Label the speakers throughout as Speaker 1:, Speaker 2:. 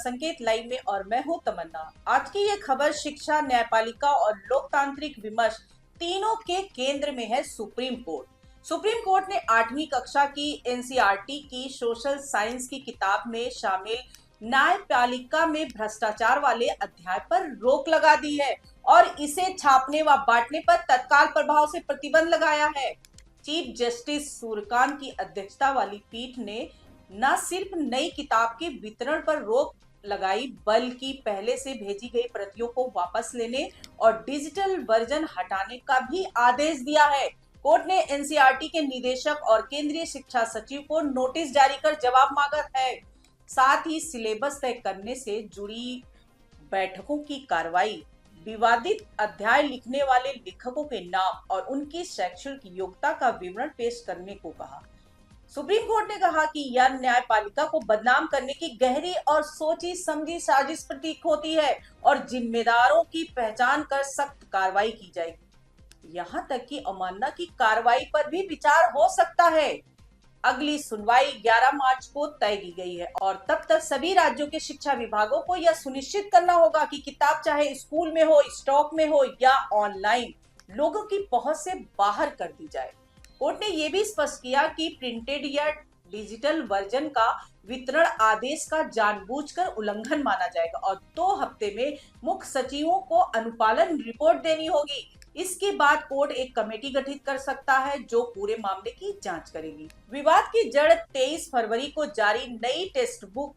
Speaker 1: संकेत लाइव में और मैं हूं तमन्ना। आज की ये खबर शिक्षा, न्यायपालिका और लोकतांत्रिक विमर्श तीनों के केंद्र में है सुप्रीम कोर्ट। सुप्रीम कोर्ट ने 8वीं कक्षा की एनसीईआरटी की सोशल साइंस की किताब में शामिल न्यायपालिका में भ्रष्टाचार वाले अध्याय पर रोक लगा दी है और इसे छापने व बांटने पर तत्काल प्रभाव से प्रतिबंध लगाया है। चीफ जस्टिस सूर्यकांत की अध्यक्षता वाली पीठ ने न सिर्फ नई किताब के वितरण पर रोक लगाई बल्कि पहले से भेजी गई प्रतियों को वापस लेने और डिजिटल वर्जन हटाने का भी आदेश दिया है। कोर्ट ने एनसीईआरटी के निदेशक और केंद्रीय शिक्षा सचिव को नोटिस जारी कर जवाब मांगा है। साथ ही सिलेबस तय करने से जुड़ी बैठकों की कार्रवाई, विवादित अध्याय लिखने वाले लेखकों के नाम और उनकी शैक्षणिक योग्यता का विवरण पेश करने को कहा। सुप्रीम कोर्ट ने कहा कि यह न्यायपालिका को बदनाम करने की गहरी और सोची समझी साजिश प्रतीक होती है और जिम्मेदारों की पहचान कर सख्त कार्रवाई की जाएगी। यहां तक कि अवमानना की कार्रवाई पर भी विचार हो सकता है। अगली सुनवाई 11 मार्च को तय की गई है और तब तक सभी राज्यों के शिक्षा विभागों को यह सुनिश्चित करना होगा कि किताब चाहे स्कूल में हो, स्टॉक में हो या ऑनलाइन लोगों की पहुंच से बाहर कर दी जाए। कोर्ट ने यह भी स्पष्ट किया कि प्रिंटेड या डिजिटल वर्जन का वितरण आदेश का जानबूझकर उल्लंघन माना जाएगा और 2 हफ्ते में मुख्य सचिवों को अनुपालन रिपोर्ट देनी होगी। इसके बाद कोर्ट एक कमेटी गठित कर सकता है जो पूरे मामले की जांच करेगी। विवाद की जड़ 23 फरवरी को जारी नई text book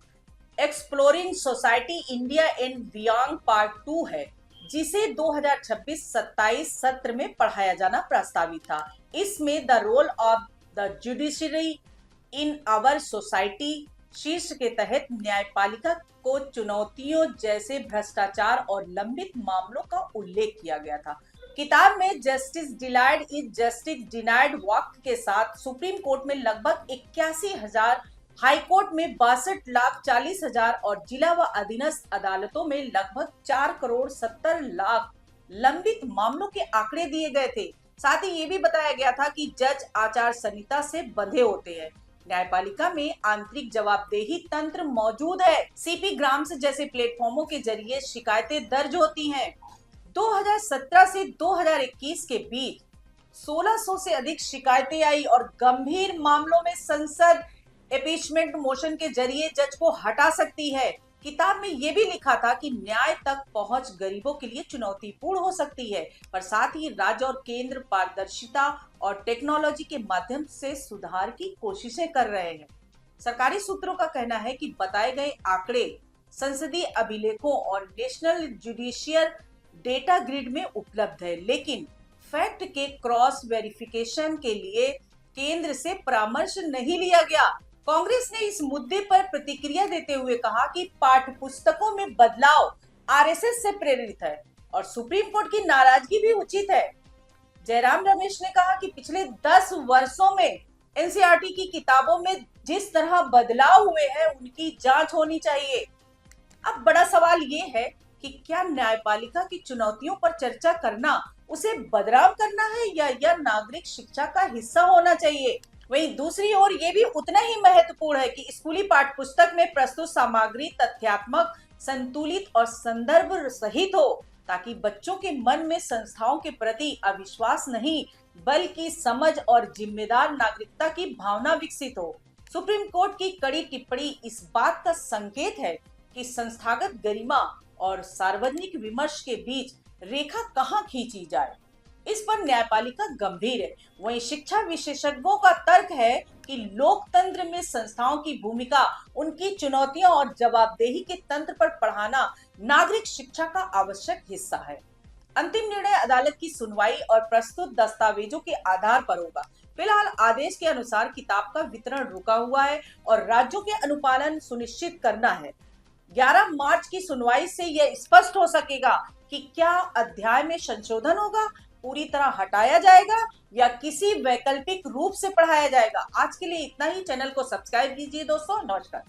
Speaker 1: exploring society India and beyond part 2 है, जिसे 2026-27 सत्र में पढ़ाया जाना प्रस्तावित था। इसमें the role of the judiciary in our society शीर्ष के तहत न्यायपालिका को चुनौतियों जैसे भ्रष्टाचार और लंबित मामलों का उल्लेख किया गया था। किताब में justice delayed is justice denied वाक्य के साथ सुप्रीम कोर्ट में लगभग 81,000, हाई कोर्ट में 62,40,000 और जिला व अधीनस्थ अदालतों में लगभग 4,70,00,000 लंबित मामलों के आंकड़े दिए गए थे। साथ ही ये भी बताया गया था कि जज आचार संहिता से बंधे होते हैं। न्यायपालिका में आंतरिक जवाबदेही तंत्र मौजूद है। सीपी ग्राम्स जैसे प्लेटफॉर्मों के जरिए शिकायतें दर्ज होती हैं। 2017 से 2021 के बीच 1600 से अधिक शिकायतें आई और गंभीर मामलों में संसद एपीचमेंट मोशन के जरिए जज को हटा सकती है। किताब में यह भी लिखा था कि न्याय तक पहुंच गरीबों के लिए चुनौतीपूर्ण हो सकती है, पर साथ ही राज्य और केंद्र पारदर्शिता और टेक्नोलॉजी के माध्यम से सुधार की कोशिशें कर रहे हैं। सरकारी सूत्रों का कहना है कि बताए गए आंकड़े संसदीय अभिलेखों और नेशनल जुडिशियल डेटा ग्रिड में उपलब्ध है, लेकिन फैक्ट के क्रॉस वेरिफिकेशन के लिए केंद्र से परामर्श नहीं लिया गया। कांग्रेस ने इस मुद्दे पर प्रतिक्रिया देते हुए कहा कि पाठ्य पुस्तकों में बदलाव आरएसएस से प्रेरित है और सुप्रीम कोर्ट की नाराजगी भी उचित है। जयराम रमेश ने कहा कि पिछले 10 वर्षों में एनसीईआरटी की किताबों में जिस तरह बदलाव हुए हैं उनकी जांच होनी चाहिए। अब बड़ा सवाल ये है कि क्या न्यायपालिका की चुनौतियों पर चर्चा करना उसे बदनाम करना है या यह नागरिक शिक्षा का हिस्सा होना चाहिए। वहीं दूसरी ओर ये भी उतना ही महत्वपूर्ण है कि स्कूली पाठ्य पुस्तक में प्रस्तुत सामग्री तथ्यात्मक, संतुलित और संदर्भ सहित हो, ताकि बच्चों के मन में संस्थाओं के प्रति अविश्वास नहीं बल्कि समझ और जिम्मेदार नागरिकता की भावना विकसित हो। सुप्रीम कोर्ट की कड़ी टिप्पणी इस बात का संकेत है कि संस्थागत गरिमा और सार्वजनिक विमर्श के बीच रेखा कहां खींची जाए, इस पर न्यायपालिका गंभीर है। वहीं शिक्षा विशेषज्ञों का तर्क है कि लोकतंत्र में संस्थाओं की भूमिका, उनकी चुनौतियां और जवाबदेही के तंत्र पर पढ़ाना नागरिक शिक्षा का आवश्यक हिस्सा है। अंतिम निर्णय अदालत की सुनवाई और प्रस्तुत दस्तावेजों के आधार पर होगा। फिलहाल आदेश के अनुसार किताब का वितरण रुका हुआ है और राज्यों के अनुपालन सुनिश्चित करना है। 11 मार्च की सुनवाई से यह स्पष्ट हो सकेगा कि क्या अध्याय में संशोधन होगा, पूरी तरह हटाया जाएगा या किसी वैकल्पिक रूप से पढ़ाया जाएगा। आज के लिए इतना ही। चैनल को सब्सक्राइब कीजिए दोस्तों। नमस्कार।